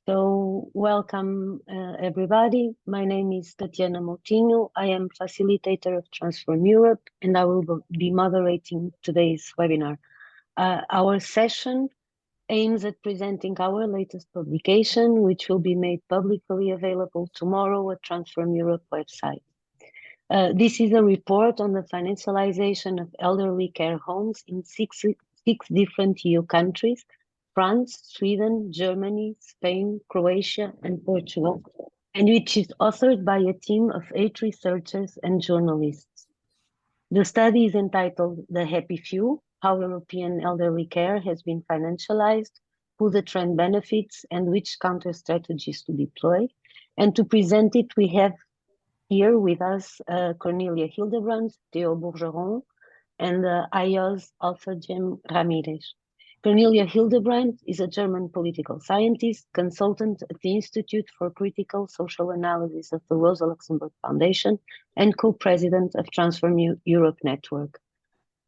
So welcome everybody. My name is Tatiana Moutinho. I am facilitator of Transform Europe and I will be moderating today's webinar. Our session aims at presenting our latest publication, which will be made publicly available tomorrow at Transform Europe website. This is a report on the financialization of elderly care homes in six different EU countries: France, Sweden, Germany, Spain, Croatia, and Portugal, and which is authored by a team of 8 researchers and journalists. The study is entitled The Happy Few: How European Elderly Care Has Been Financialized, Who the Trend Benefits, and Which Counterstrategies To Deploy. And to present it, we have here with us Cornelia Hildebrand, Theo Bourgeron, and Ayos Alfagem Ramirez. Cornelia Hildebrand is a German political scientist, consultant at the Institute for Critical Social Analysis of the Rosa Luxemburg Foundation, and co-president of Transform Europe Network.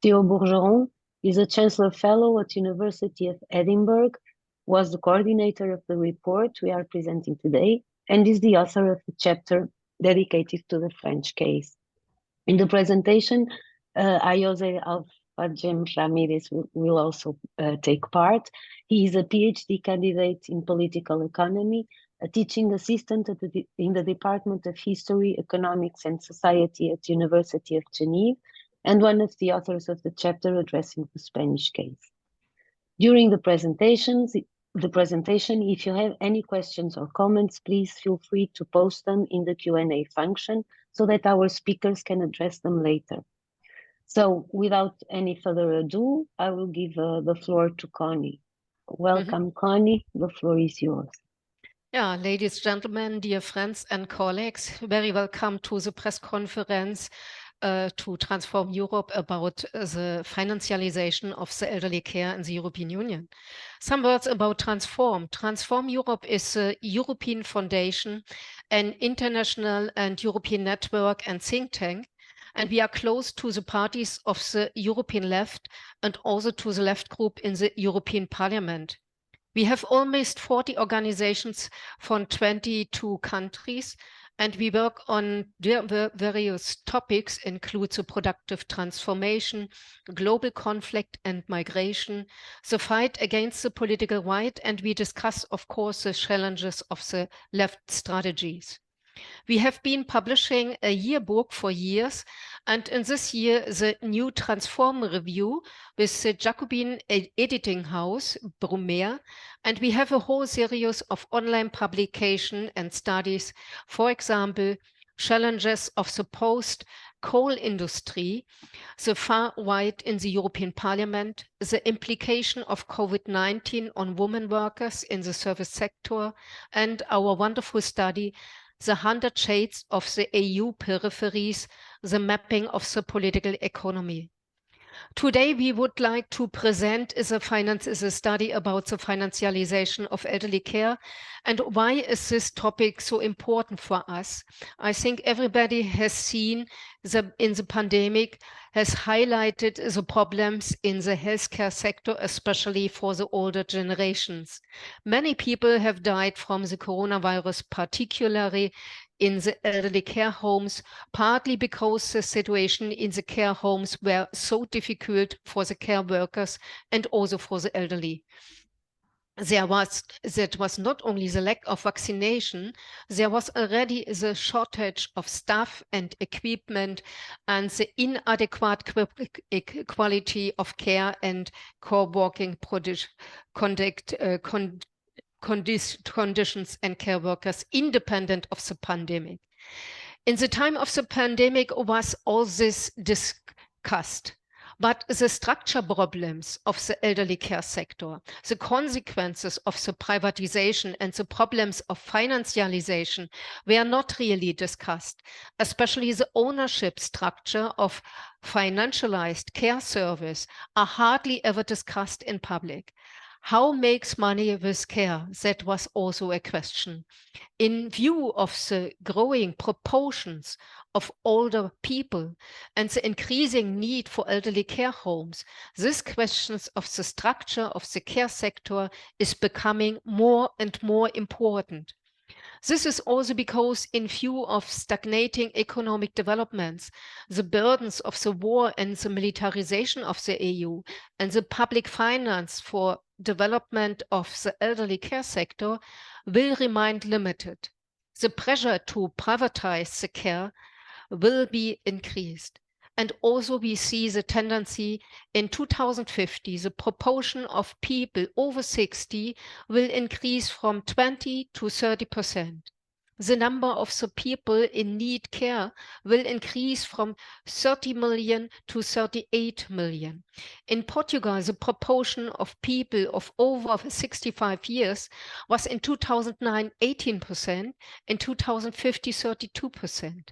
Theo Bourgeron is a Chancellor Fellow at University of Edinburgh, was the coordinator of the report we are presenting today, and is the author of the chapter dedicated to the French case. In the presentation, Ayose Alfagem Ramirez will also take part. He is a PhD candidate in political economy, a teaching assistant in the Department of History, Economics and Society at University of Geneva, and one of the authors of the chapter addressing the Spanish case. During the presentation, if you have any questions or comments, please feel free to post them in the Q&A function so that our speakers can address them later. So without any further ado, I will give the floor to Connie. Welcome, Connie. The floor is yours. Yeah, ladies, gentlemen, dear friends and colleagues, very welcome to the press conference to Transform Europe about the financialization of the elderly care in the European Union. Some words about Transform. Transform Europe is a European foundation, an international and European network and think tank, and we are close to the parties of the European left and also to the left group in the European Parliament. We have almost 40 organizations from 22 countries, and we work on various topics, include the productive transformation, global conflict and migration, the fight against the political right, and we discuss, of course, the challenges of the left strategies. We have been publishing a yearbook for years, and in this year, the new Transform Review with the Jacobin editing house, Brumaire, and we have a whole series of online publication and studies, for example, challenges of the post-coal industry, the far right in the European Parliament, the implication of COVID-19 on women workers in the service sector, and our wonderful study, the 100 Shades of the EU Peripheries, the mapping of the political economy. Today, we would like to present the study about the financialization of elderly care. And why is this topic so important for us? I think everybody has seen in the pandemic has highlighted the problems in the healthcare sector, especially for the older generations. Many people have died from the coronavirus, particularly in the elderly care homes, partly because the situation in the care homes were so difficult for the care workers and also for the elderly. That was not only the lack of vaccination, there was already the shortage of staff and equipment and the inadequate quality of care and co-working conditions and care workers independent of the pandemic. In the time of the pandemic was all this discussed. But the structure problems of the elderly care sector, the consequences of the privatization and the problems of financialization were not really discussed, especially the ownership structure of financialized care service are hardly ever discussed in public. How makes money with care? That was also a question. In view of the growing proportions of older people and the increasing need for elderly care homes, this question of the structure of the care sector is becoming more and more important. This is also because, in view of stagnating economic developments, the burdens of the war and the militarization of the EU, and the public finance for development of the elderly care sector will remain limited. The pressure to privatize the care will be increased. And also we see the tendency in 2050, the proportion of people over 60 will increase from 20 to 30%. The number of the people in need care will increase from 30 million to 38 million. In Portugal, the proportion of people of over 65 years was in 2009 18%, in 2050 32%.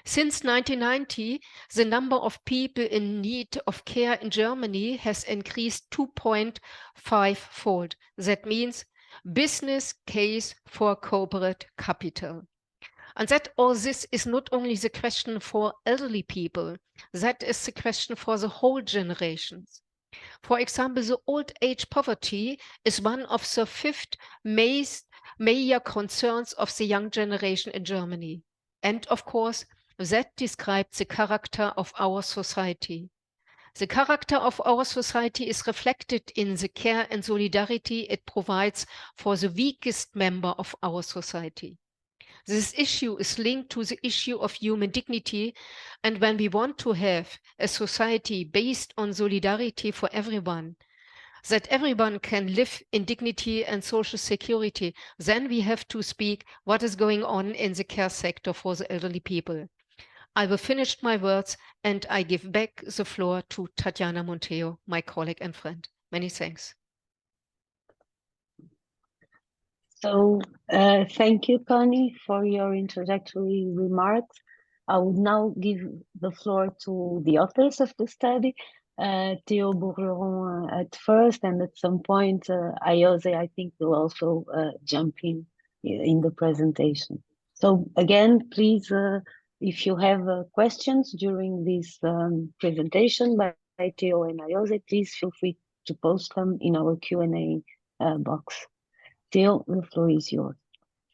Since 1990, the number of people in need of care in Germany has increased 2.5-fold. That means business case for corporate capital. And that all this is not only the question for elderly people, that is the question for the whole generations. For example, the old age poverty is one of the 5 major concerns of the young generation in Germany. And of course, that describes the character of our society. The character of our society is reflected in the care and solidarity it provides for the weakest member of our society. This issue is linked to the issue of human dignity, and when we want to have a society based on solidarity for everyone, that everyone can live in dignity and social security, then we have to speak what is going on in the care sector for the elderly people. I will finish my words and I give back the floor to Tatiana Monteo, my colleague and friend. Many thanks. So thank you, Connie, for your introductory remarks. I would now give the floor to the authors of the study, Theo Bourgeron at first, and at some point, Ayose, I think, will also jump in the presentation. So again, please, if you have questions during this presentation by Theo and Ayose, please feel free to post them in our Q&A box. Theo, the floor is yours.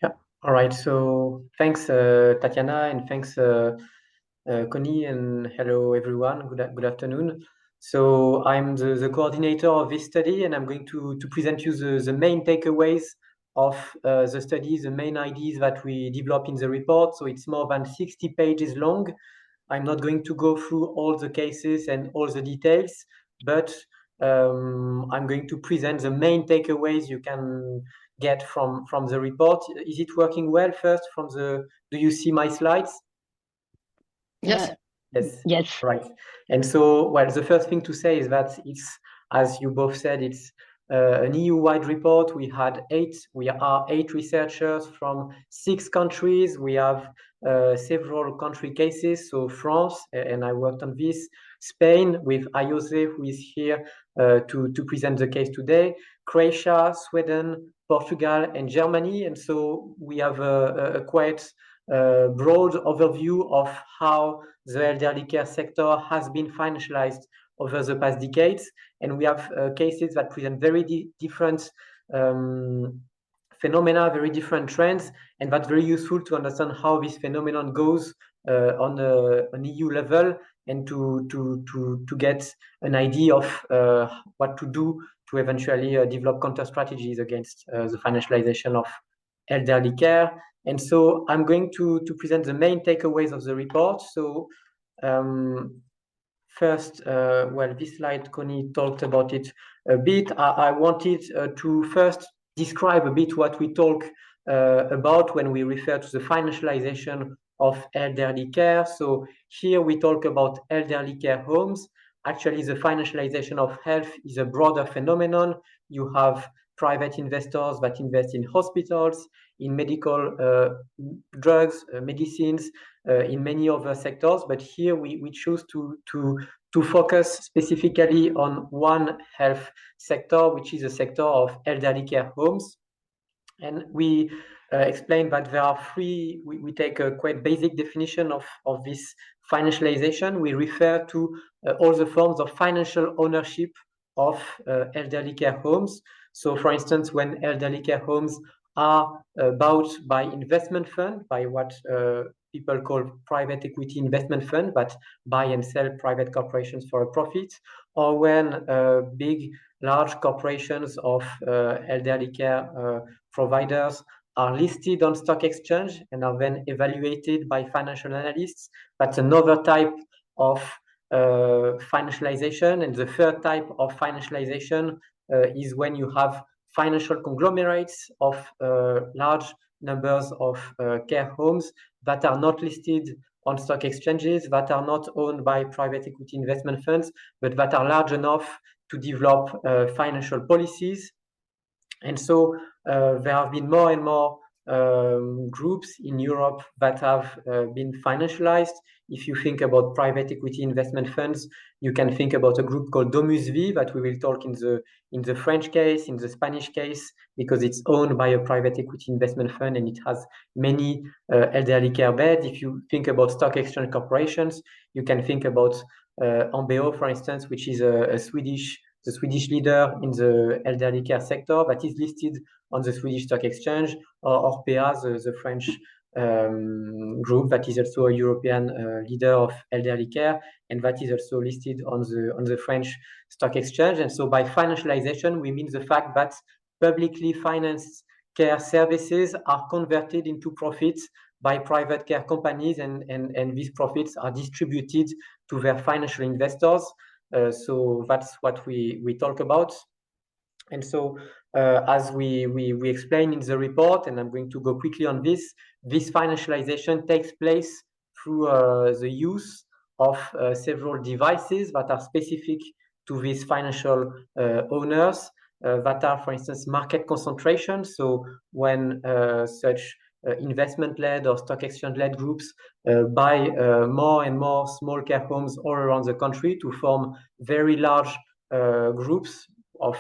Yeah, all right. So thanks, Tatiana, and thanks, Connie, and hello, everyone. Good afternoon. So I'm the coordinator of this study, and I'm going to present you the main takeaways of the study, the main ideas that we develop in the report. So it's more than 60 pages long. I'm not going to go through all the cases and all the details, but I'm going to present the main takeaways you can get from the report. Is it working well first from the, do you see my slides? Yes. Yes. Right. And so, well, the first thing to say is that it's, as you both said, it's an EU-wide report. We are 8 researchers from 6 countries. We have several country cases. So France, and I worked on this, Spain with Ayose, who is here to present the case today, Croatia, Sweden, Portugal, and Germany. And so we have a quite broad overview of how the elderly care sector has been financialized over the past decades. And we have cases that present very different phenomena, very different trends, and that's very useful to understand how this phenomenon goes on an EU level, and to get an idea of what to do to eventually develop counter strategies against the financialization of elderly care. And so I'm going to present the main takeaways of the report. So first, well, this slide, Connie talked about it a bit. I wanted to first describe a bit what we talk about when we refer to the financialization of elderly care. So here we talk about elderly care homes. Actually, the financialization of health is a broader phenomenon. You have private investors that invest in hospitals, in medical medicines, in many other sectors. But here we choose to to focus specifically on one health sector, which is the sector of elderly care homes. And we explain that there are three, we take a quite basic definition of this financialization. We refer to all the forms of financial ownership of elderly care homes. So for instance, when elderly care homes are bought by investment fund, by what people call private equity investment fund, that buy and sell private corporations for a profit, or when big, large corporations of elderly care providers are listed on stock exchange and are then evaluated by financial analysts. That's another type of financialization. And the third type of financialization is when you have financial conglomerates of large numbers of care homes that are not listed on stock exchanges, that are not owned by private equity investment funds, but that are large enough to develop financial policies. And so there have been more and more groups in Europe that have been financialized. If you think about private equity investment funds, you can think about a group called Domus Vie that we will talk in the French case, in the Spanish case, because it's owned by a private equity investment fund and it has many elderly care beds. If you think about stock exchange corporations, you can think about Ambeo, for instance, which is the Swedish leader in the elderly care sector that is listed on the Swedish stock exchange, or Orpea, the French group that is also a European leader of elderly care, and that is also listed on the French stock exchange. And so by financialization, we mean the fact that publicly financed care services are converted into profits by private care companies, and these profits are distributed to their financial investors. So that's what we talk about. And so as we explain in the report, and I'm going to go quickly on this financialization takes place through the use of several devices that are specific to these financial owners, that are, for instance, market concentration. So when such investment-led or stock exchange-led groups buy more and more small care homes all around the country to form very large groups of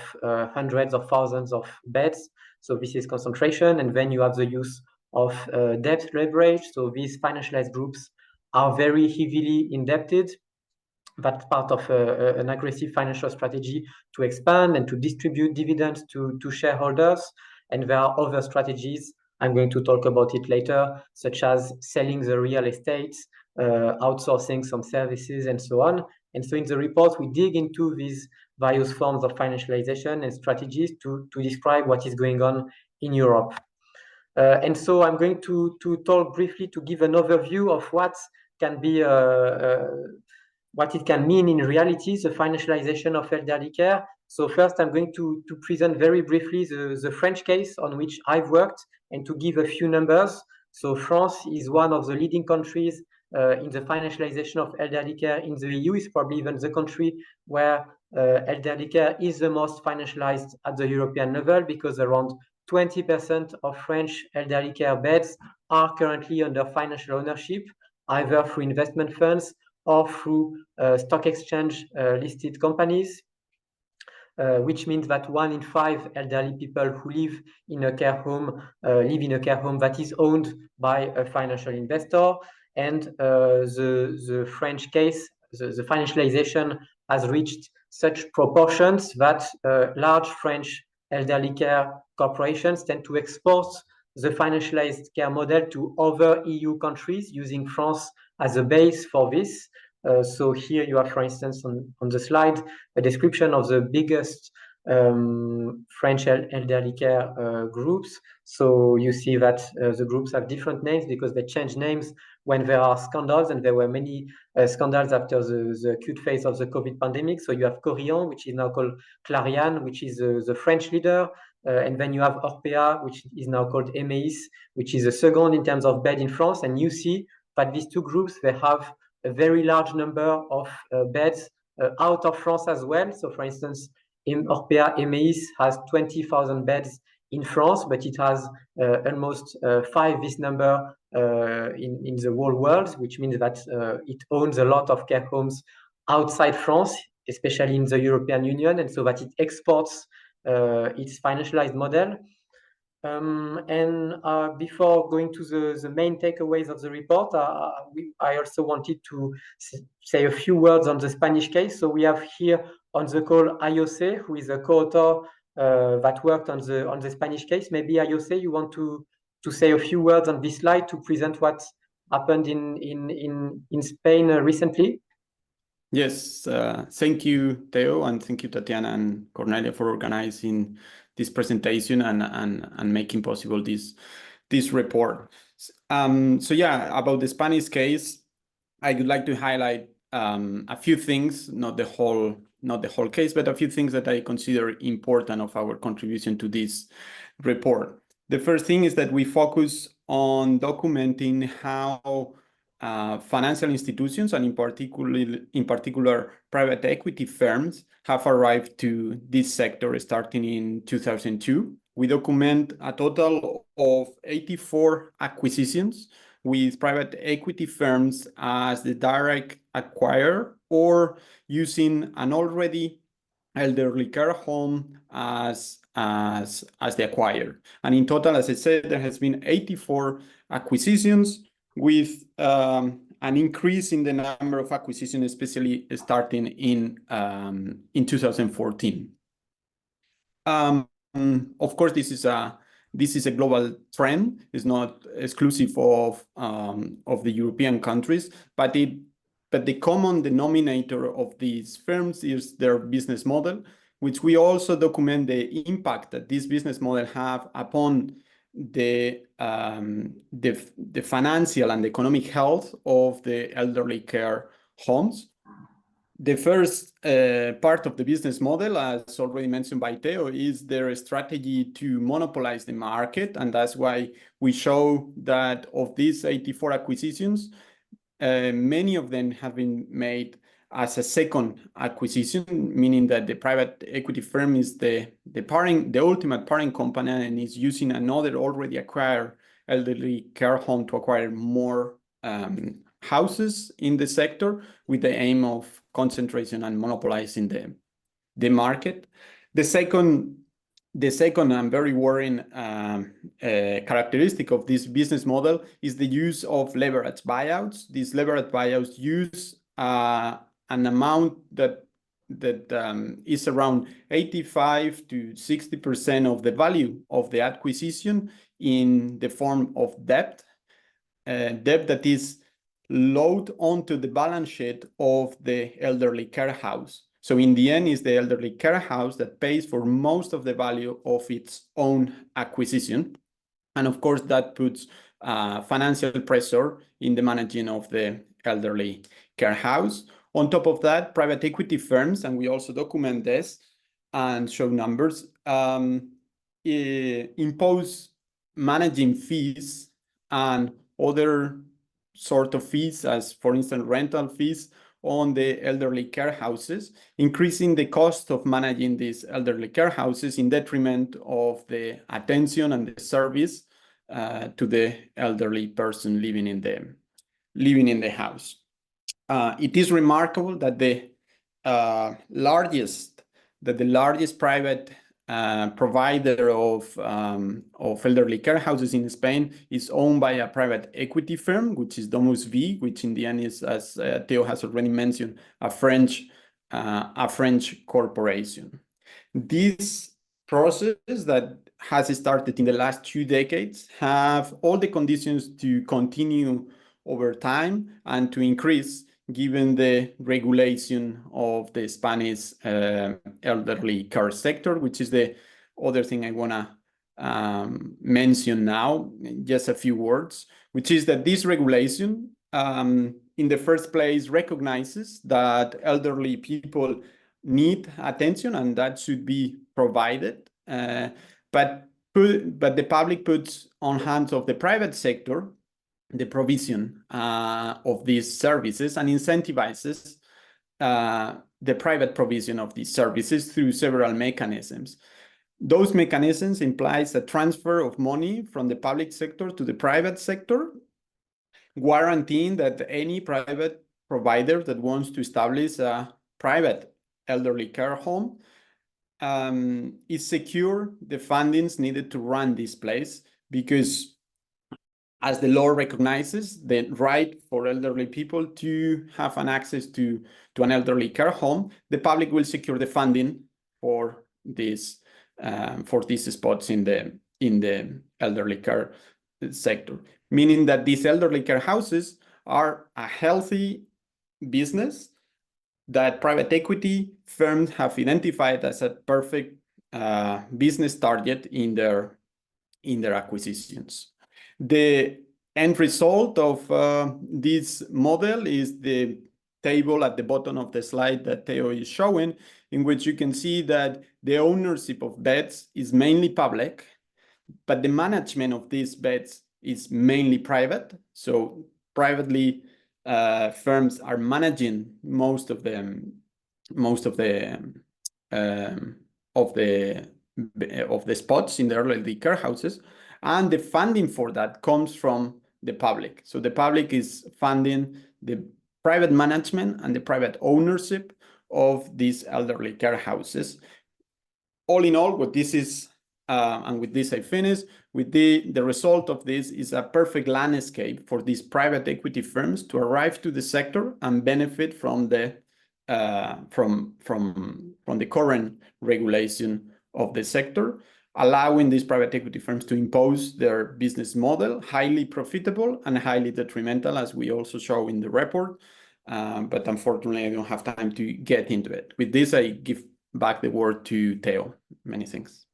hundreds of thousands of beds. So this is concentration. And then you have the use of debt leverage. So these financialized groups are very heavily indebted. That's part of an aggressive financial strategy to expand and to distribute dividends to shareholders. And there are other strategies, I'm going to talk about it later, such as selling the real estate, outsourcing some services, and so on. And so in the report, we dig into these various forms of financialization and strategies to describe what is going on in Europe. And so I'm going to talk briefly to give an overview of what can be what it can mean in reality, the financialization of elderly care. So first, I'm going to present very briefly the French case on which I've worked and to give a few numbers. So France is one of the leading countries in the financialization of elderly care in the EU. It's probably even the country where elderly care is the most financialized at the European level, because around 20% of French elderly care beds are currently under financial ownership, either through investment funds or through stock exchange listed companies, which means that 1 in 5 elderly people who live in a care home live in a care home that is owned by a financial investor. And the French case, the financialization has reached such proportions that large French elderly care corporations tend to export the financialized care model to other EU countries, using France as a base for this. So here you have, for instance, on the slide, a description of the biggest French elderly care groups. So you see that the groups have different names because they change names when there are scandals, and there were many scandals after the acute phase of the COVID pandemic. So you have Corillon, which is now called Clariane, which is the French leader. And then you have Orpea, which is now called Emeis, which is the second in terms of bed in France. And you see that these two groups, they have a very large number of beds out of France as well. So for instance, Orpea Emeis has 20,000 beds in France, but it has almost 5 this number in the whole world, which means that it owns a lot of care homes outside France, especially in the European Union, and so that it exports its financialized model. Before going to the main takeaways of the report, I also wanted to say a few words on the Spanish case. So we have here on the call Ayose, who is a co-author that worked on the Spanish case. Maybe Ayose, you want to say a few words on this slide to present what happened in Spain recently? Yes, thank you, Theo, and thank you, Tatiana and Cornelia, for organizing this presentation and making possible this report. So yeah, about the Spanish case, I would like to highlight a few things, not the whole case, but a few things that I consider important of our contribution to this report. The first thing is that we focus on documenting how financial institutions, and in particular private equity firms, have arrived to this sector starting in 2002. We document a total of 84 acquisitions with private equity firms as the direct acquirer or using an already elderly care home as the acquirer. And in total, as I said, there has been 84 acquisitions with an increase in the number of acquisitions, especially starting in 2014. Of course, this is a global trend. It's not exclusive of the European countries, but the common denominator of these firms is their business model, which we also document the impact that this business model have upon the financial and economic health of the elderly care homes. The first part of the business model, as already mentioned by Theo, is their strategy to monopolize the market, and that's why we show that of these 84 acquisitions, many of them have been made as a second acquisition, meaning that the private equity firm is the ultimate parent company and is using another already acquired elderly care home to acquire more houses in the sector with the aim of concentration and monopolizing the market. The second and very worrying characteristic of this business model is the use of leverage buyouts. These leverage buyouts use an amount that is around 85 to 60% of the value of the acquisition in the form of debt that is loaded onto the balance sheet of the elderly care house. So in the end, it's the elderly care house that pays for most of the value of its own acquisition. And of course, that puts financial pressure in the managing of the elderly care house. On top of that, private equity firms, and we also document this and show numbers, impose managing fees and other sort of fees, as for instance, rental fees on the elderly care houses, increasing the cost of managing these elderly care houses in detriment of the attention and the service to the elderly person living in the house. It is remarkable that the largest private provider of elderly care houses in Spain is owned by a private equity firm, which is Domus V, which in the end is, as Theo has already mentioned, a French corporation. This process that has started in the last 2 decades have all the conditions to continue over time and to increase given the regulation of the Spanish elderly care sector, which is the other thing I want to mention now, just a few words, which is that this regulation, in the first place, recognizes that elderly people need attention and that should be provided, but the public puts on hands of the private sector the provision of these services and incentivizes the private provision of these services through several mechanisms. Those mechanisms implies a transfer of money from the public sector to the private sector, guaranteeing that any private provider that wants to establish a private elderly care home is secure the fundings needed to run this place, because as the law recognizes the right for elderly people to have an access to an elderly care home, the public will secure the funding for these spots in the elderly care sector, meaning that these elderly care houses are a healthy business that private equity firms have identified as a perfect business target in their acquisitions. The end result of this model is the table at the bottom of the slide that Theo is showing, in which you can see that the ownership of beds is mainly public, but the management of these beds is mainly private. So privately firms are managing most of the spots in the elderly care houses, and the funding for that comes from the public. So the public is funding the private management and the private ownership of these elderly care houses. All in all, what this is, and with this I finish, with the result of this is a perfect landscape for these private equity firms to arrive to the sector and benefit from the current regulation of the sector, allowing these private equity firms to impose their business model, highly profitable and highly detrimental, as we also show in the report. But unfortunately, I don't have time to get into it. With this, I give back the word to Theo. Many thanks.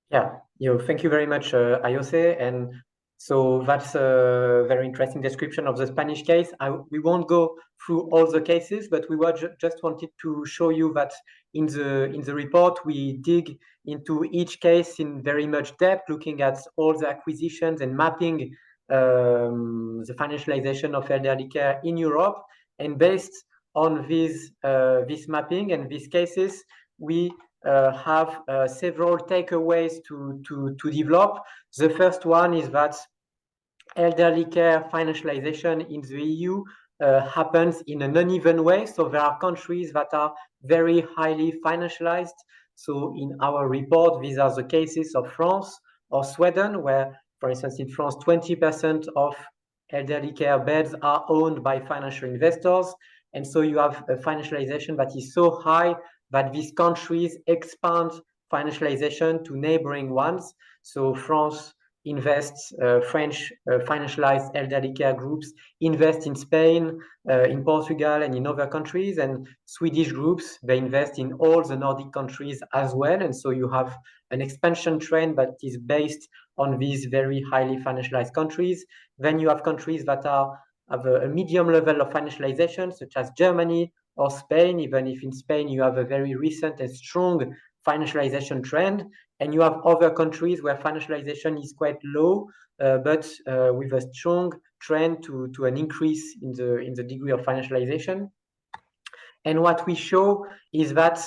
Yeah, thank you very much, Ayose. And so that's a very interesting description of the Spanish case. We won't go through all the cases, but we just wanted to show you that in the report, we dig into each case in very much depth, looking at all the acquisitions and mapping the financialization of elderly care in Europe. And based on this mapping and these cases, we have several takeaways to develop. The first one is that elderly care financialization in the EU happens in an uneven way. So there are countries that are very highly financialized. So in our report, these are the cases of France or Sweden, where, for instance, in France, 20% of elderly care beds are owned by financial investors. And so you have a financialization that is so high that these countries expand financialization to neighboring ones. So France invests, French financialized elderly care groups invest in Spain, in Portugal, and in other countries. And Swedish groups, they invest in all the Nordic countries as well. And so you have an expansion trend that is based on these very highly financialized countries. Then you have countries that have a medium level of financialization, such as Germany or Spain, even if in Spain you have a very recent and strong financialization trend. And you have other countries where financialization is quite low, but with a strong trend to an increase in the degree of financialization. And what we show is that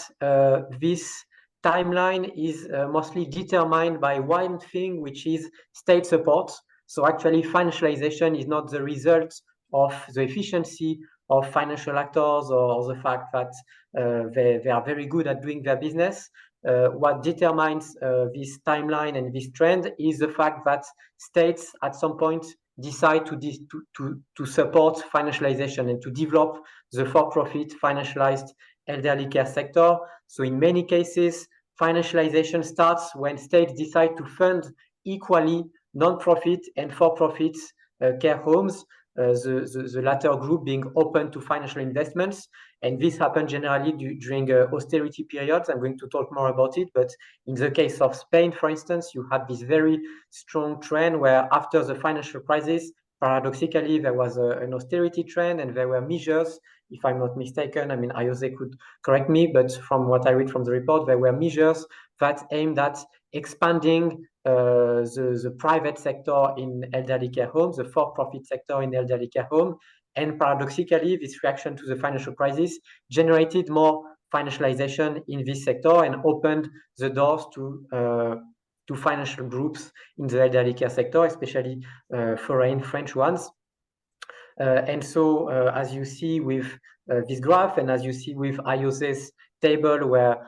this timeline is mostly determined by one thing, which is state support. So actually, financialization is not the result of the efficiency of financial actors or the fact that they are very good at doing their business. What determines this timeline and this trend is the fact that states at some point decide to support financialization and to develop the for-profit financialized elderly care sector. So in many cases, financialization starts when states decide to fund equally non-profit and for-profit care homes, the latter group being open to financial investments. And this happened generally during austerity periods. I'm going to talk more about it. But in the case of Spain, for instance, you had this very strong trend where after the financial crisis, paradoxically, there was an austerity trend and there were measures, if I'm not mistaken, I mean, Ayose could correct me, but from what I read from the report, there were measures that aimed at expanding the private sector in elderly care homes, the for-profit sector in elderly care home. And paradoxically, this reaction to the financial crisis generated more financialization in this sector and opened the doors to financial groups in the elderly care sector, especially foreign French ones. And so as you see with this graph, and as you see with IOS's table, where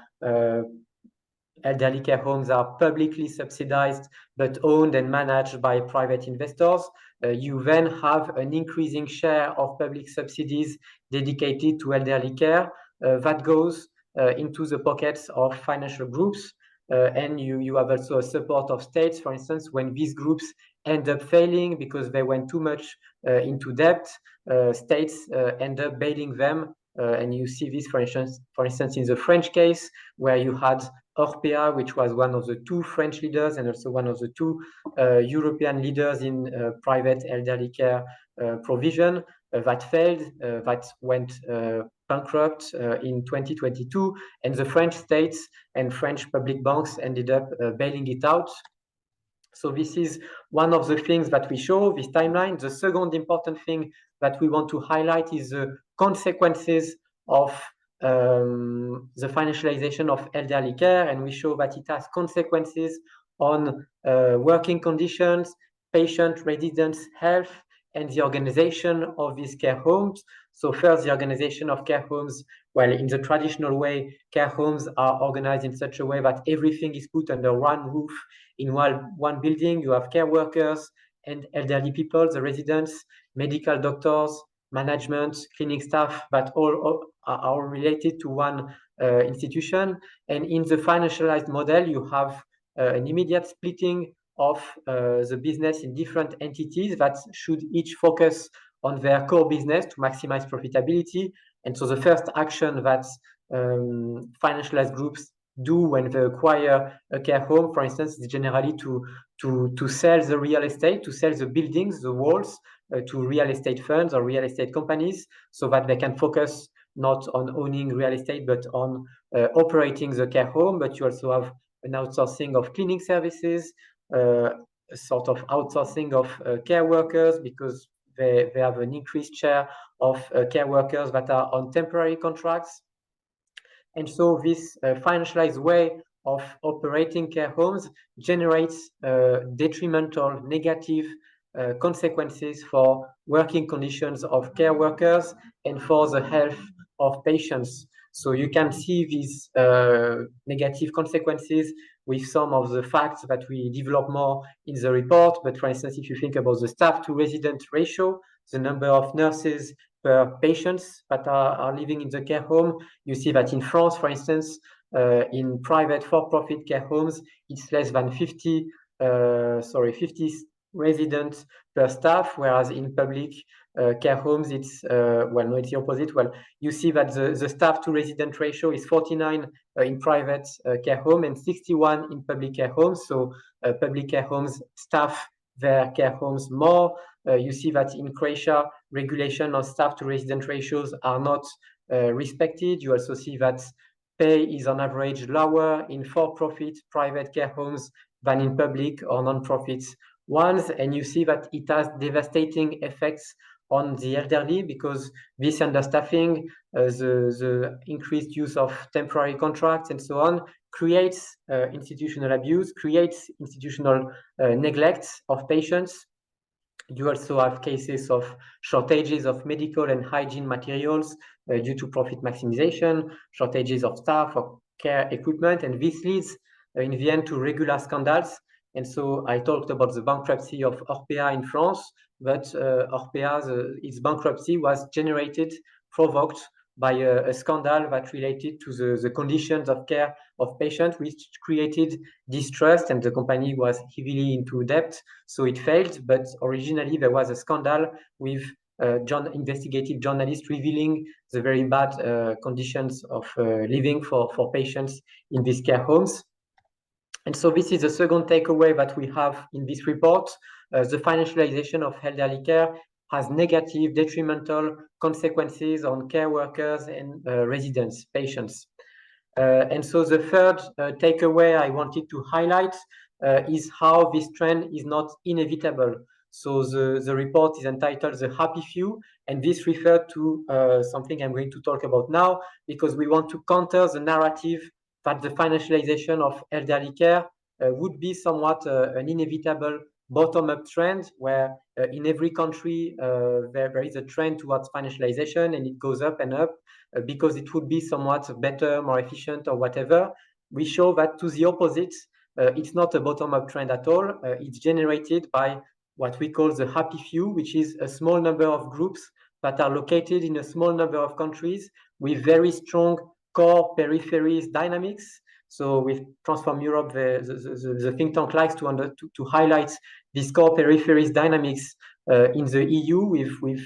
elderly care homes are publicly subsidized but owned and managed by private investors, you then have an increasing share of public subsidies dedicated to elderly care that goes into the pockets of financial groups. And you have also a support of states, for instance, when these groups end up failing because they went too much into debt, states end up bailing them. And you see this, for instance, in the French case, where you had Orpea, which was one of the two French leaders and also one of the two European leaders in private elderly care provision, that failed, that went bankrupt in 2022, and the French states and French public banks ended up bailing it out. So this is one of the things that we show, this timeline. The second important thing that we want to highlight is the consequences of the financialization of elderly care, and we show that it has consequences on working conditions, patient residents' health, and the organization of these care homes. So first, the organization of care homes. Well, in the traditional way, care homes are organized in such a way that everything is put under one roof in one building. You have care workers and elderly people, the residents, medical doctors, management, cleaning staff, but all are related to one institution. And in the financialized model, you have an immediate splitting of the business in different entities that should each focus on their core business to maximize profitability. And so the first action that financialized groups do when they acquire a care home, for instance, is generally to sell the real estate, to sell the buildings, the walls, to real estate funds or real estate companies, so that they can focus not on owning real estate, but on operating the care home. But you also have an outsourcing of cleaning services, a sort of outsourcing of care workers, because they have an increased share of care workers that are on temporary contracts. And so this financialized way of operating care homes generates detrimental, negative consequences for working conditions of care workers and for the health of patients. So you can see these negative consequences with some of the facts that we develop more in the report. But for instance, if you think about the staff to resident ratio, the number of nurses per patients that are living in the care home, you see that in France, for instance, in private for-profit care homes, it's less than 50 residents per staff, whereas in public care homes, it's, well, no, it's the opposite. Well, you see that the staff to resident ratio is 49 in private care home and 61 in public care homes. So public care homes staff their care homes more. You see that in Croatia, regulation on staff to resident ratios are not respected. You also see that pay is on average lower in for-profit private care homes than in public or non-profit ones. And you see that it has devastating effects on the elderly, because this understaffing, the increased use of temporary contracts and so on, creates institutional abuse, creates institutional neglect of patients. You also have cases of shortages of medical and hygiene materials due to profit maximization, shortages of staff or care equipment, and this leads in the end to regular scandals. And so I talked about the bankruptcy of Orpea in France, but its bankruptcy was provoked by a scandal that related to the conditions of care of patients, which created distrust, and the company was heavily into debt, so it failed. But originally there was a scandal with investigative journalists revealing the very bad conditions of living for patients in these care homes. And so this is the second takeaway that we have in this report. The financialization of elderly care has negative, detrimental consequences on care workers and residents, patients. And so the third takeaway I wanted to highlight is how this trend is not inevitable. So the report is entitled The Happy Few, and this referred to something I'm going to talk about now, because we want to counter the narrative that the financialization of elderly care would be somewhat an inevitable bottom-up trend where in every country there is a trend towards financialization, and it goes up and up because it would be somewhat better, more efficient, or whatever. We show that to the opposite, it's not a bottom-up trend at all. It's generated by what we call the happy few, which is a small number of groups that are located in a small number of countries with very strong core peripheries dynamics. So with Transform Europe, the think tank likes to highlight these core peripheries dynamics in the EU with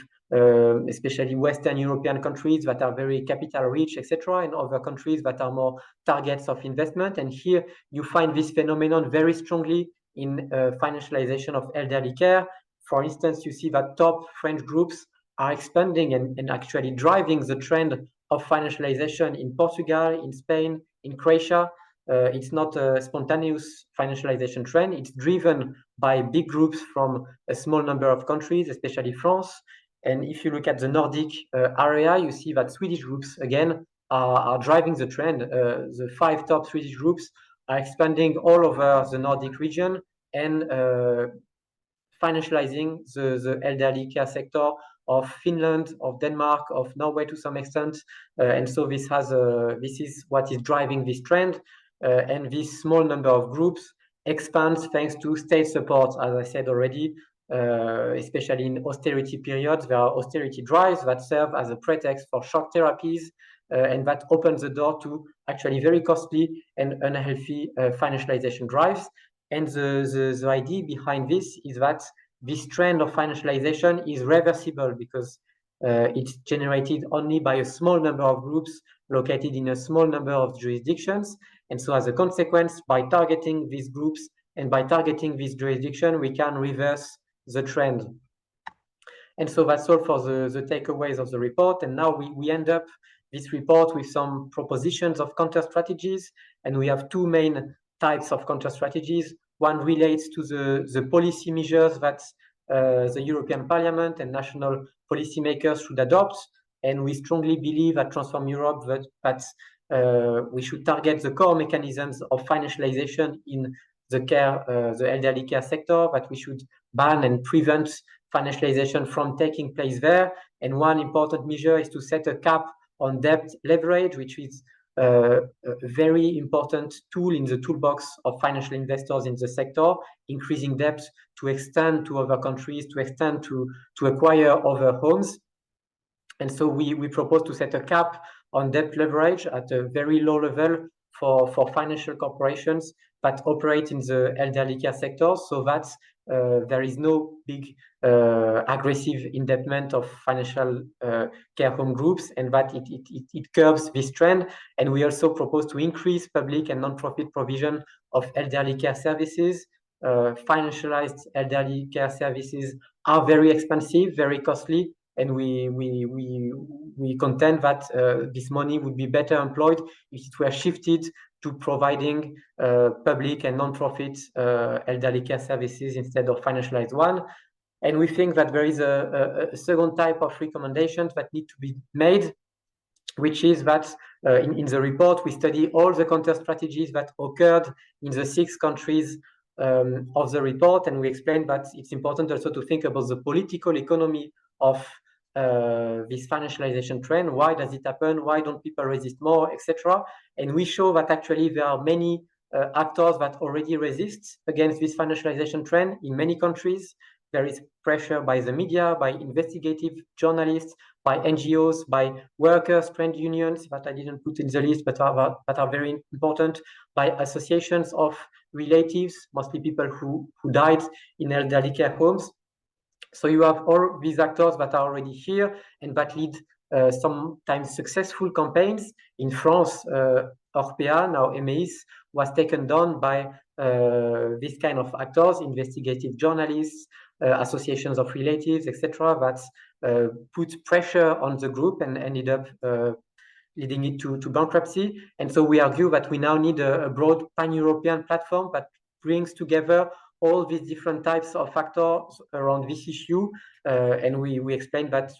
especially Western European countries that are very capital rich, etc., and other countries that are more targets of investment. And here you find this phenomenon very strongly in financialization of elderly care. For instance, you see that top French groups are expanding and actually driving the trend of financialization in Portugal, in Spain, in Croatia. It's not a spontaneous financialization trend. It's driven by big groups from a small number of countries, especially France. And if you look at the Nordic area, you see that Swedish groups, again, are driving the trend. The 5 top Swedish groups are expanding all over the Nordic region and financializing the elderly care sector of Finland, of Denmark, of Norway to some extent. And so this is what is driving this trend. And this small number of groups expands thanks to state support, as I said already, especially in austerity periods. There are austerity drives that serve as a pretext for shock therapies, and that opens the door to actually very costly and unhealthy financialization drives. And the idea behind this is that this trend of financialization is reversible because it's generated only by a small number of groups located in a small number of jurisdictions. And so as a consequence, by targeting these groups and by targeting this jurisdiction, we can reverse the trend. And so that's all for the takeaways of the report. And now we end up this report with some propositions of counter strategies. And we have 2 main types of counter strategies. One relates to the policy measures that the European Parliament and national policymakers should adopt. And we strongly believe at Transform Europe that we should target the core mechanisms of financialization in the elderly care sector, that we should ban and prevent financialization from taking place there. And one important measure is to set a cap on debt leverage, which is a very important tool in the toolbox of financial investors in the sector, increasing debt to extend to other countries, to extend to acquire other homes. And so we propose to set a cap on debt leverage at a very low level for financial corporations that operate in the elderly care sector, so that there is no big aggressive indebtedness of financial care home groups, and that it curbs this trend. And we also propose to increase public and non-profit provision of elderly care services. Financialized elderly care services are very expensive, very costly, and we contend that this money would be better employed if it were shifted to providing public and non-profit elderly care services instead of financialized one. And we think that there is a second type of recommendations that need to be made, which is that in the report, we study all the counter strategies that occurred in the 6 countries of the report. And we explained that it's important also to think about the political economy of this financialization trend. Why does it happen? Why don't people resist more, etc.? And we show that actually there are many actors that already resist against this financialization trend in many countries. There is pressure by the media, by investigative journalists, by NGOs, by workers, trade unions that I didn't put in the list, but are very important, by associations of relatives, mostly people who died in elderly care homes. So you have all these actors that are already here and that lead sometimes successful campaigns. In France, Orpea, now EMEIS, was taken down by this kind of actors, investigative journalists, associations of relatives, etc., that put pressure on the group and ended up leading it to bankruptcy. And so we argue that we now need a broad pan-European platform that brings together all these different types of factors around this issue, and we explained that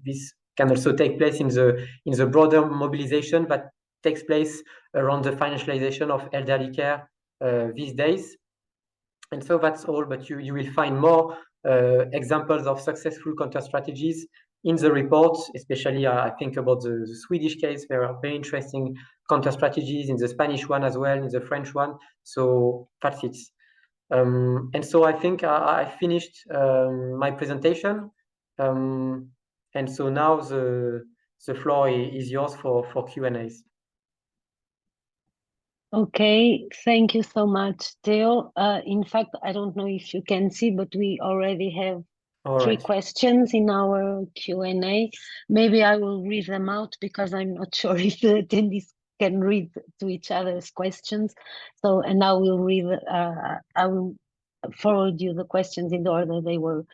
this can also take place in the broader mobilization that takes place around the financialization of elderly care these days. And so that's all, but you will find more examples of successful counter strategies in the report, especially I think about the Swedish case. There are very interesting counter strategies in the Spanish one as well, in the French one. So that's it. And so I think I finished my presentation. And so now the floor is yours for Q&As. Okay, thank you so much, Theo. In fact, I don't know if you can see, but we already have three questions in our Q&A. Maybe I will read them out because I'm not sure if the attendees can read to each other's questions. So, and I will read, I will forward you the questions in the order they were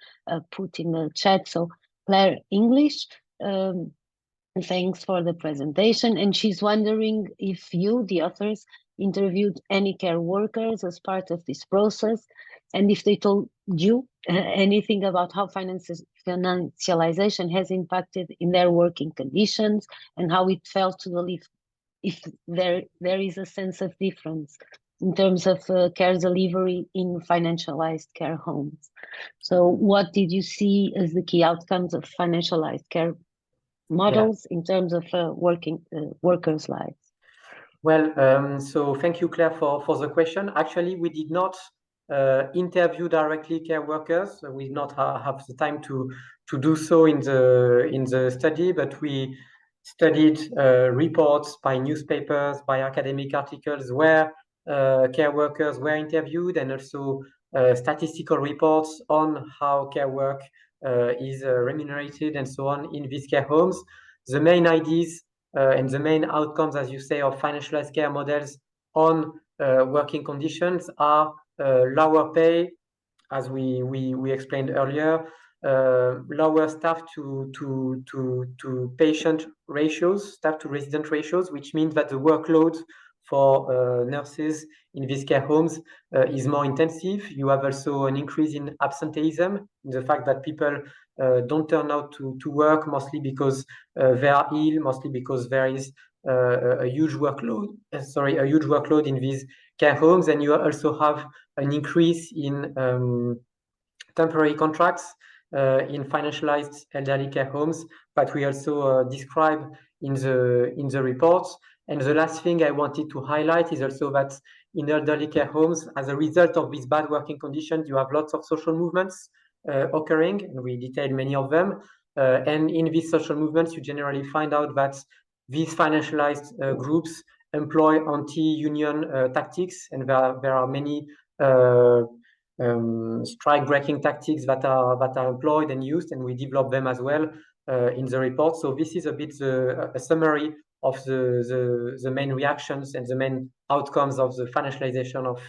put in the chat. So, Claire English, thanks for the presentation. And she's wondering if you, the authors, interviewed any care workers as part of this process, and if they told you anything about how financialization has impacted in their working conditions and how it felt to live, if there is a sense of difference in terms of care delivery in financialized care homes. So what did you see as the key outcomes of financialized care models in terms of workers' lives? Well, so thank you, Claire, for the question. Actually, we did not interview directly care workers. We did not have the time to do so in the study, but we studied reports by newspapers, by academic articles where care workers were interviewed, and also statistical reports on how care work is remunerated and so on in these care homes. The main ideas and the main outcomes, as you say, of financialized care models on working conditions are lower pay, as we explained earlier, lower staff to patient ratios, staff to resident ratios, which means that the workload for nurses in these care homes is more intensive. You have also an increase in absenteeism, the fact that people don't turn out to work, mostly because they are ill, mostly because there is a huge workload. A huge workload in these care homes, and you also have an increase in temporary contracts in financialized elderly care homes that we also describe in the report. And the last thing I wanted to highlight is also that in elderly care homes, as a result of these bad working conditions, you have lots of social movements occurring, and we detailed many of them. And in these social movements, you generally find out that these financialized groups employ anti-union tactics, and there are many strike-breaking tactics that are employed and used, and we develop them as well in the report. So this is a bit a summary of the main reactions and the main outcomes of the financialization of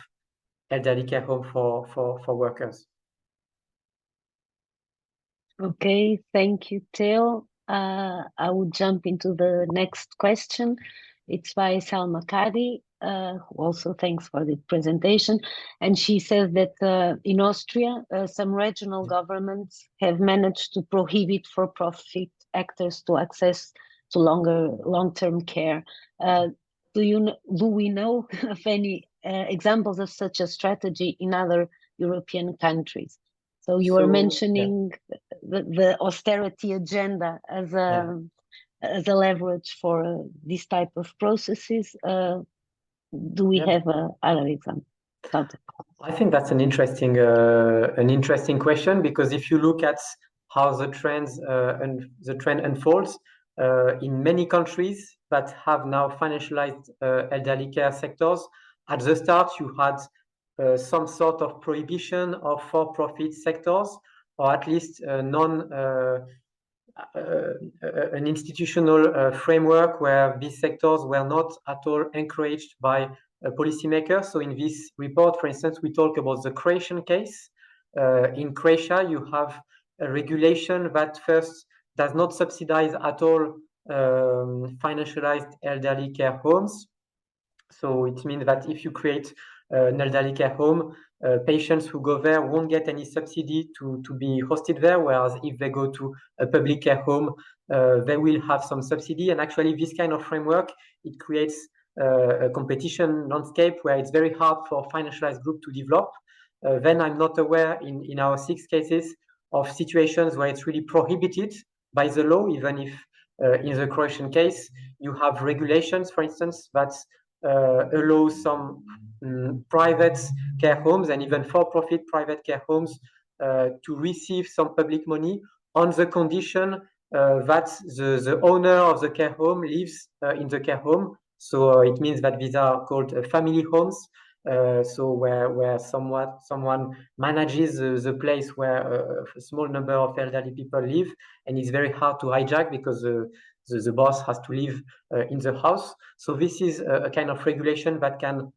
elderly care home for workers. Okay, thank you, Theo. I will jump into the next question. It's by Salma Kadi, who also thanks for the presentation. And she says that in Austria, some regional governments have managed to prohibit for-profit actors to access to long-term care. Do we know of any examples of such a strategy in other European countries? So you were mentioning the austerity agenda as a leverage for this type of processes. Do we have other examples? I think that's an interesting question, because if you look at how the trend unfolds in many countries that have now financialized elderly care sectors, at the start you had some sort of prohibition of for-profit sectors, or at least an institutional framework where these sectors were not at all encouraged by policymakers. So in this report, for instance, we talk about the Croatian case. In Croatia, you have a regulation that first does not subsidize at all financialized elderly care homes. So it means that if you create an elderly care home, patients who go there won't get any subsidy to be hosted there, whereas if they go to a public care home, they will have some subsidy. And actually, this kind of framework, it creates a competition landscape where it's very hard for financialized group to develop. then I'm not aware in our 6 cases of situations where it's really prohibited by the law, even if in the Croatian case, you have regulations, for instance, that allow some private care homes and even for-profit private care homes to receive some public money on the condition that the owner of the care home lives in the care home. So it means that these are called family homes. So where someone manages the place where a small number of elderly people live, and it's very hard to hijack because the boss has to live in the house. So this is a kind of regulation that can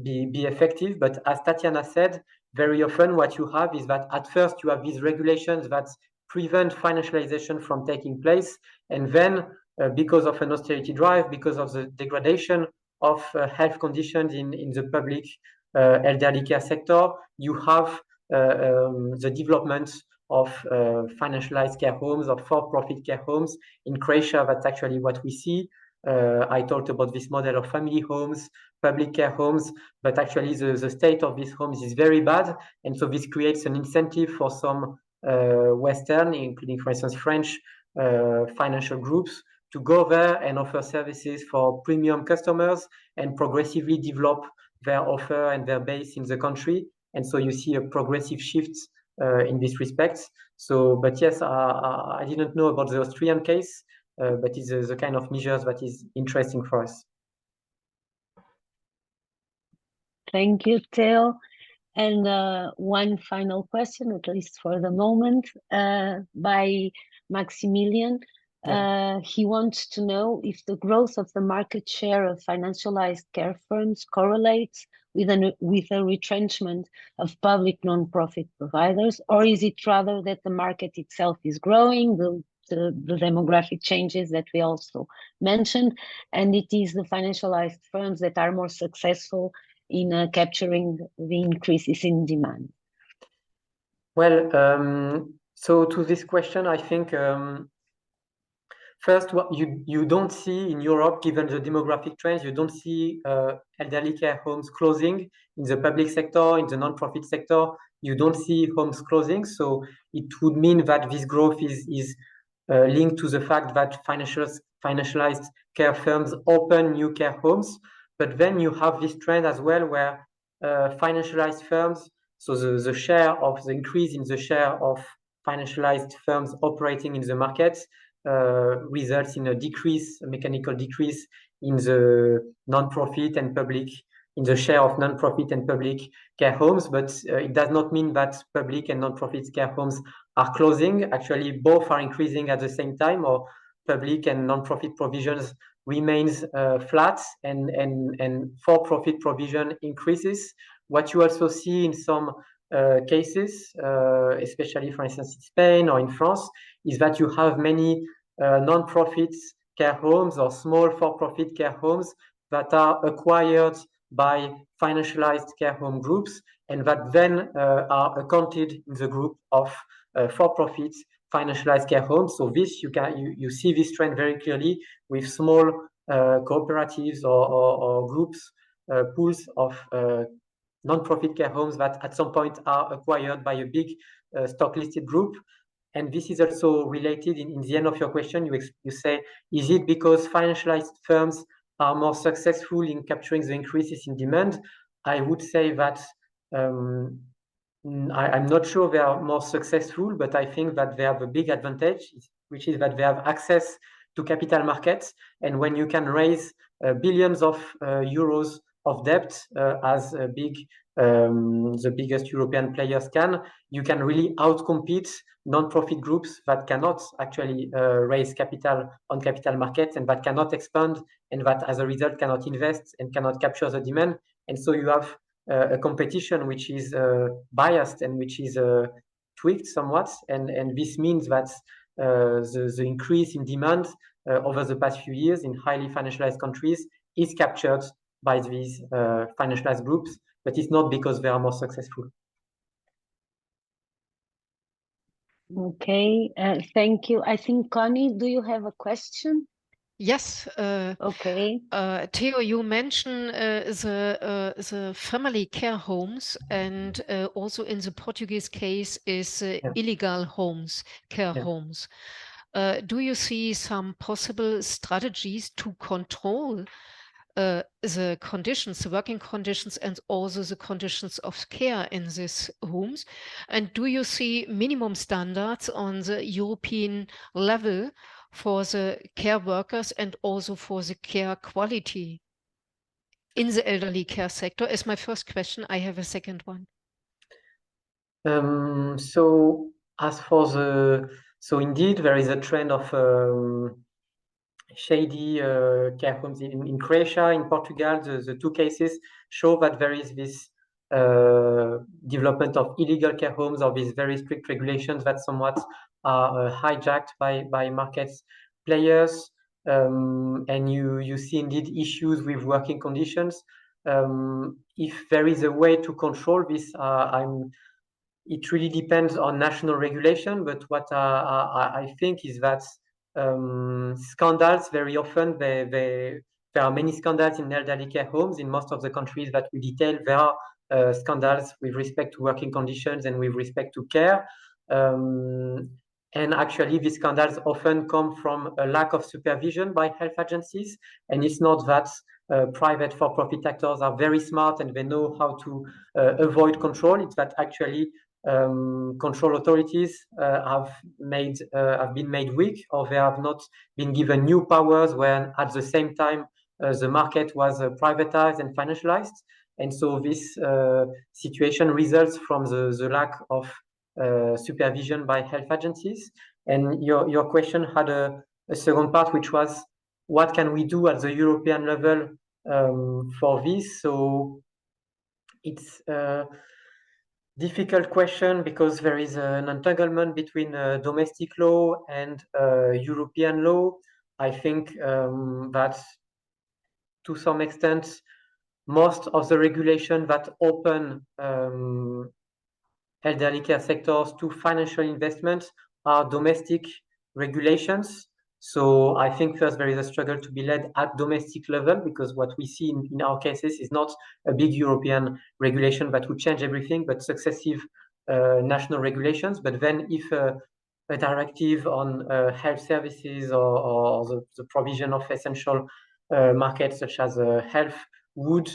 be effective. But as Tatiana said, very often what you have is that at first you have these regulations that prevent financialization from taking place, and then because of an austerity drive, because of the degradation of health conditions in the public elderly care sector, you have the development of financialized care homes or for-profit care homes. In Croatia, that's actually what we see. I talked about this model of family homes, public care homes, but actually the state of these homes is very bad. And so this creates an incentive for some Western, including, for instance, French financial groups, to go there and offer services for premium customers and progressively develop their offer and their base in the country. And so you see a progressive shift in this respect. So, but yes, I didn't know about the Austrian case, but it's the kind of measures that is interesting for us. Thank you, Theo. And one final question, at least for the moment, by Maximilian. He wants to know if the growth of the market share of financialized care firms correlates with a retrenchment of public non-profit providers, or is it rather that the market itself is growing, the demographic changes that we also mentioned, and it is the financialized firms that are more successful in capturing the increases in demand? Well, so to this question, I think first, what you don't see in Europe, given the demographic trends, you don't see elderly care homes closing in the public sector, in the non-profit sector. You don't see homes closing. So it would mean that this growth is linked to the fact that financialized care firms open new care homes. But then you have this trend as well where financialized firms, so the share of the increase in the share of financialized firms operating in the market results in a decrease, a mechanical decrease in the non-profit and public, in the share of non-profit and public care homes. But it does not mean that public and non-profit care homes are closing. Actually, both are increasing at the same time, or public and non-profit provisions remains flat, and for-profit provision increases. What you also see in some cases, especially, for instance, in Spain or in France, is that you have many non-profit care homes or small for-profit care homes that are acquired by financialized care home groups, and that then are accounted in the group of for-profit financialized care homes. So this you see this trend very clearly with small cooperatives or groups, pools of non-profit care homes that at some point are acquired by a big stock listed group. And this is also related in the end of your question. You say, is it because financialized firms are more successful in capturing the increases in demand? I would say that I'm not sure they are more successful, but I think that they have a big advantage, which is that they have access to capital markets. And when you can raise billions of euros of debt, as the biggest European players can, you can really outcompete non-profit groups that cannot actually raise capital on capital markets, and that cannot expand, and that as a result cannot invest and cannot capture the demand. And so you have a competition which is biased and which is tweaked somewhat, and this means that the increase in demand over the past few years in highly financialized countries is captured by these financialized groups, but it's not because they are more successful. Okay, thank you. I think, Connie, do you have a question? Yes. Okay. Theo, you mentioned the family care homes, and also in the Portuguese case is illegal care homes. Do you see some possible strategies to control the conditions, the working conditions, and also the conditions of care in these homes? And do you see minimum standards on the European level for the care workers and also for the care quality in the elderly care sector? Is my first question. I have a second one. So as for so indeed there is a trend of shady care homes in Croatia, in Portugal. The two cases show that there is this development of illegal care homes or these very strict regulations that somewhat are hijacked by market players. And you see indeed issues with working conditions. If there is a way to control this, it really depends on national regulation. But what I think is that scandals very often there are many scandals in elderly care homes in most of the countries that we detail. There are scandals with respect to working conditions and with respect to care. And actually, these scandals often come from a lack of supervision by health agencies. And it's not that private for-profit actors are very smart and they know how to avoid control. It's that actually control authorities have been made weak, or they have not been given new powers when at the same time the market was privatized and financialized. And so this situation results from the lack of supervision by health agencies. And your question had a second part, which was what can we do at the European level for this? So it's difficult question because there is an entanglement between domestic law and European law. I think that to some extent, most of the regulation that open elderly care sectors to financial investments are domestic regulations. So I think first there is a struggle to be led at domestic level, because what we see in our cases is not a big European regulation that would change everything, but successive national regulations. But then if a directive on health services or the provision of essential markets such as health would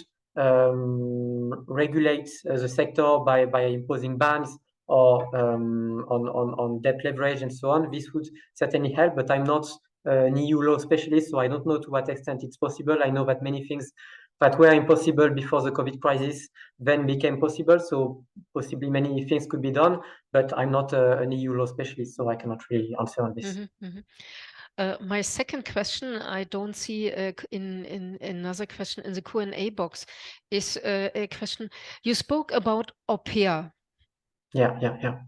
regulate the sector by imposing bans or on debt leverage and so on, this would certainly help. But I'm not an EU law specialist, so I don't know to what extent it's possible. I know that many things that were impossible before the COVID crisis then became possible. So possibly many things could be done, but I'm not an EU law specialist, so I cannot really answer on this. My second question, I don't see in another question in the Q&A box, is a question. You spoke about au pair. Yeah.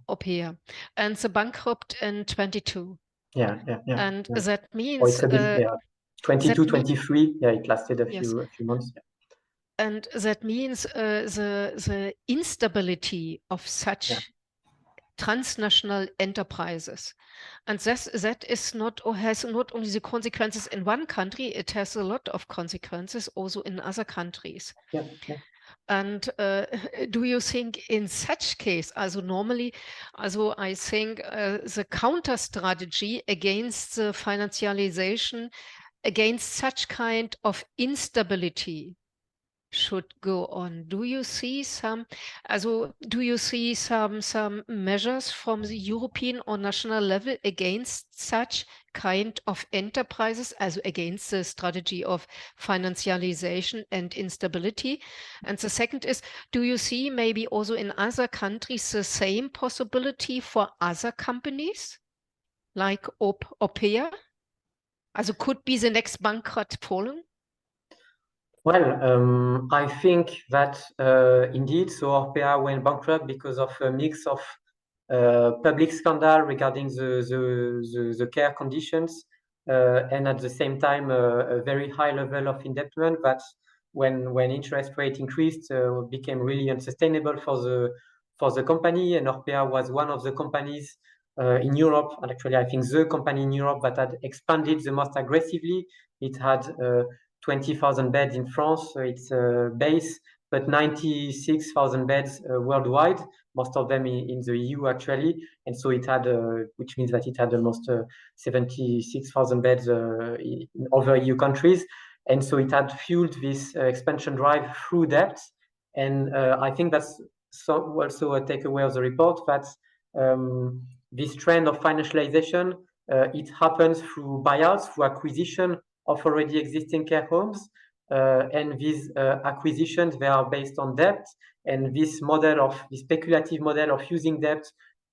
Au pair, and the bankrupt in 22. Yeah. And that means... Oh, it's a bit, 22, 23. Yeah, it lasted a few months. Yeah. And that means the instability of such transnational enterprises. And that is not, or has not only the consequences in one country, it has a lot of consequences also in other countries. Yeah. And do you think in such case, normally, I think the counter strategy against the financialization, against such kind of instability should go on? Do you see some measures from the European or national level against such kind of enterprises, against the strategy of financialization and instability? And the second is, do you see maybe also in other countries the same possibility for other companies like au pair? Could be the next bankrupt Poland? Well, I think that indeed, so Orpea went bankrupt because of a mix of public scandal regarding the care conditions and at the same time a very high level of indebtedness that when interest rate increased became really unsustainable for the company. And Orpea was one of the companies in Europe, and actually I think the company in Europe that had expanded the most aggressively. It had 20,000 beds in France, its base, but 96,000 beds worldwide, most of them in the EU actually. And so it had, which means that it had almost 76,000 beds in other EU countries. And so it had fueled this expansion drive through debt. And I think that's also a takeaway of the report, that this trend of financialization, it happens through buyouts, through acquisition of already existing care homes. And these acquisitions, they are based on debt. And this speculative model of using debt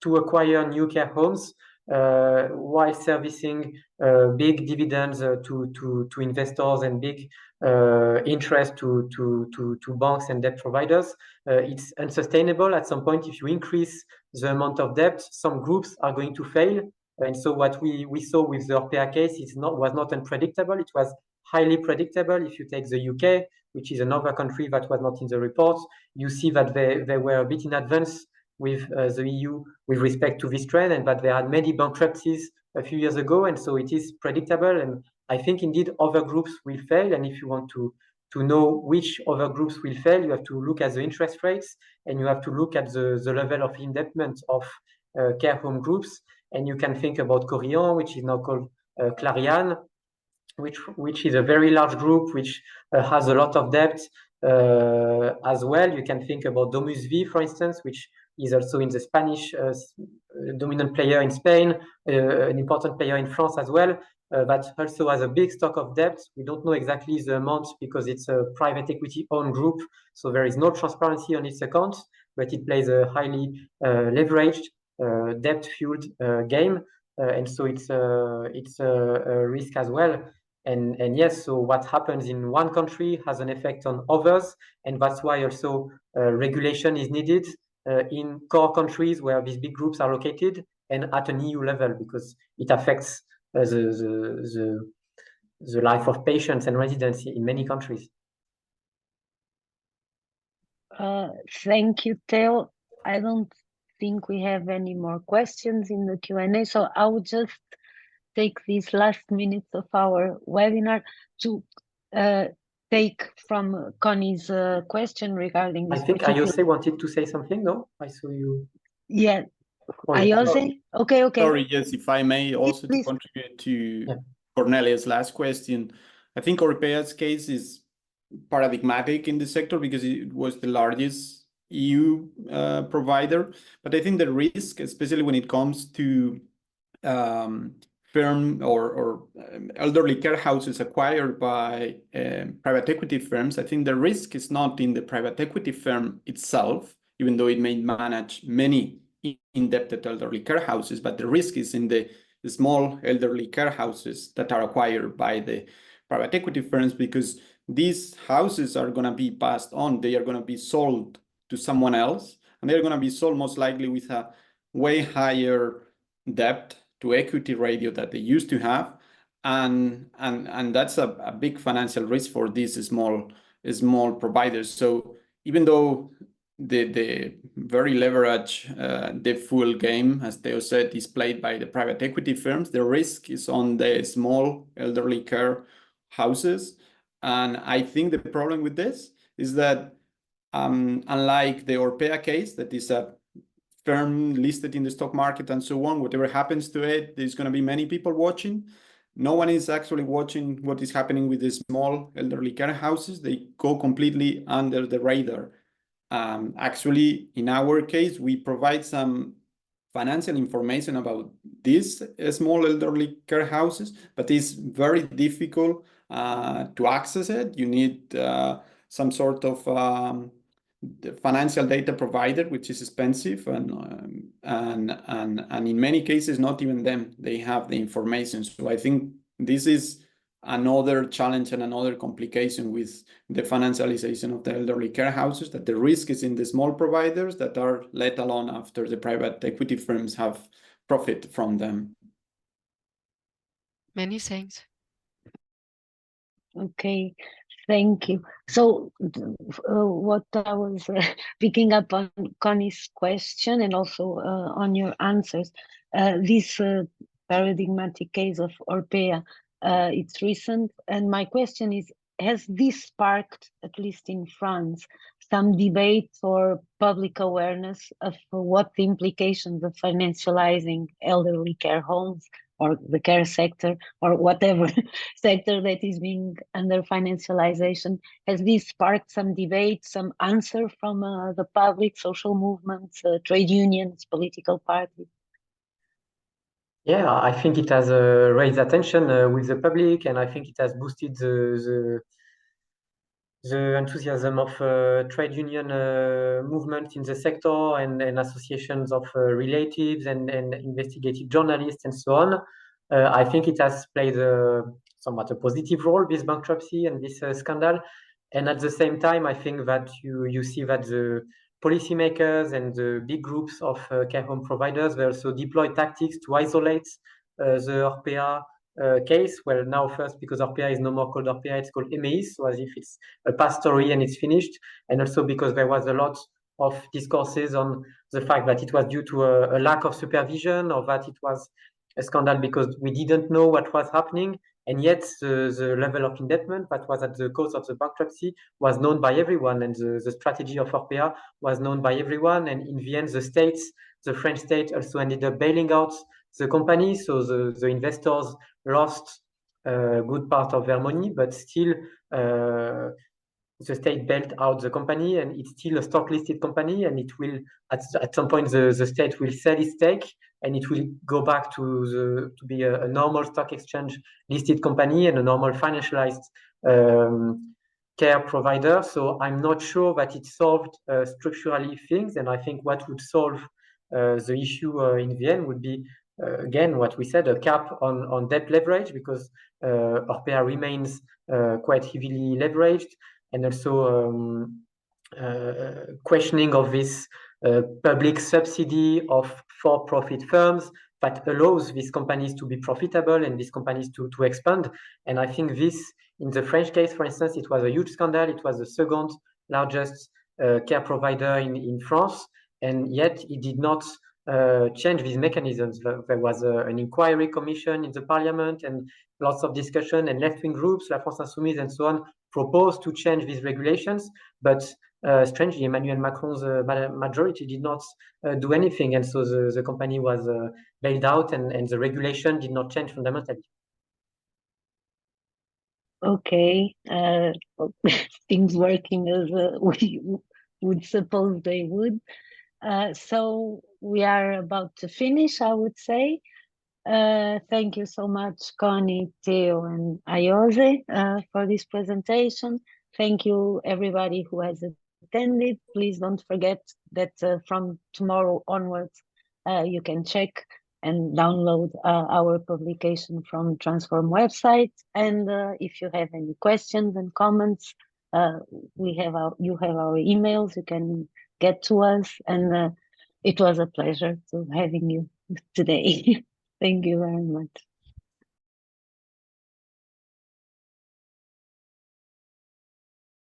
to acquire new care homes while servicing big dividends to investors and big interest to banks and debt providers, it's unsustainable. At some point, if you increase the amount of debt, some groups are going to fail. And so what we saw with the Orpea case was not unpredictable. It was highly predictable. If you take the UK, which is another country that was not in the report, you see that they were a bit in advance with the EU with respect to this trend, and that they had many bankruptcies a few years ago. And so it is predictable. And I think indeed other groups will fail. And if you want to know which other groups will fail, you have to look at the interest rates, and you have to look at the level of indebtedness of care home groups. And you can think about Corillon, which is now called Clariane, which is a very large group, which has a lot of debt as well. You can think about Domus V, for instance, which is also in the Spanish dominant player in Spain, an important player in France as well, that also has a big stock of debt. We don't know exactly the amount because it's a private equity-owned group, so there is no transparency on its accounts, but it plays a highly leveraged, debt-fueled game, and so it's a risk as well. And yes, so what happens in one country has an effect on others, and that's why also regulation is needed in core countries where these big groups are located, and at an EU level, because it affects the life of patients and residents in many countries. Thank you, Theo. I don't think we have any more questions in the Q&A, so I will just take these last minutes of our webinar to take from Connie's question regarding this. I think Ayose wanted to say something, no? I saw you. Yeah. Ayose? Okay. Sorry, yes, if I may also to contribute to Cornelia's last question. I think Orpea's case is paradigmatic in the sector because it was the largest EU provider. But I think the risk, especially when it comes to firm or elderly care houses acquired by private equity firms, I think the risk is not in the private equity firm itself, even though it may manage many indebted elderly care houses, but the risk is in the small elderly care houses that are acquired by the private equity firms, because these houses are going to be passed on. They are going to be sold to someone else, and they're going to be sold most likely with a way higher debt to equity ratio that they used to have, and that's a big financial risk for these small providers. So even though the very leveraged the full game, as Theo said, is played by the private equity firms, the risk is on the small elderly care houses. And I think the problem with this is that unlike the Orpea case, that is a firm listed in the stock market and so on, whatever happens to it, there's going to be many people watching. No one is actually watching what is happening with the small elderly care houses. They go completely under the radar. Actually, in our case, we provide some financial information about these small elderly care houses, but it's very difficult to access it. You need some sort of financial data provider, which is expensive, and in many cases, not even them, they have the information. So I think this is another challenge and another complication with the financialization of the elderly care houses, that the risk is in the small providers that are let alone after the private equity firms have profit from them. Many thanks. Okay, Thank you. So what I was picking up on Connie's question and also on your answers, this paradigmatic case of Orpea, it's recent. And my question is, has this sparked, at least in France, some debate or public awareness of what the implications of financializing elderly care homes or the care sector or whatever sector that is being under financialization? Has this sparked some debate, some answer from the public, social movements, trade unions, political parties? Yeah, I think it has raised attention with the public, and I think it has boosted the enthusiasm of trade union movement in the sector and associations of relatives and investigative journalists and so on. I think it has played somewhat a positive role, this bankruptcy and this scandal. And at the same time, I think that you see that the policymakers and the big groups of care home providers, they also deploy tactics to isolate the Orpea case. Well, now first, because Orpea is no more called Orpea, it's called EMEIS, so as if it's a past story and it's finished. And also because there was a lot of discourses on the fact that it was due to a lack of supervision, or that it was a scandal because we didn't know what was happening. And yet the level of indebtedness that was at the cause of the bankruptcy was known by everyone, and the strategy of Orpea was known by everyone. And in the end, the French state also ended up bailing out the company, so the investors lost a good part of their money, but still the state bailed out the company, and it's still a stock listed company, and it will at some point the state will sell its stake, and it will go back to be a normal stock exchange listed company and a normal financialized care provider. So I'm not sure that it solved structurally things, and I think what would solve the issue in the end would be again what we said, a cap on debt leverage, because Orpea remains quite heavily leveraged, and also questioning of this public subsidy of for-profit firms that allows these companies to be profitable and these companies to expand. And I think this, in the French case, for instance, it was a huge scandal. It was the second largest care provider in France, and yet it did not change these mechanisms. There was an inquiry commission in the parliament and lots of discussion, and left-wing groups, La France Insoumise and so on, proposed to change these regulations, but strangely, Emmanuel Macron's majority did not do anything, and so the company was bailed out, and the regulation did not change fundamentally. Okay, things working as we would suppose they would. So we are about to finish, I would say. Thank you so much, Connie, Theo, and Ayose for this presentation. Thank you, everybody who has attended. Please don't forget that from tomorrow onwards, you can check and download our publication from Transform website. And if you have any questions and comments, you have our emails. You can get to us, and it was a pleasure to having you today. Thank you very much.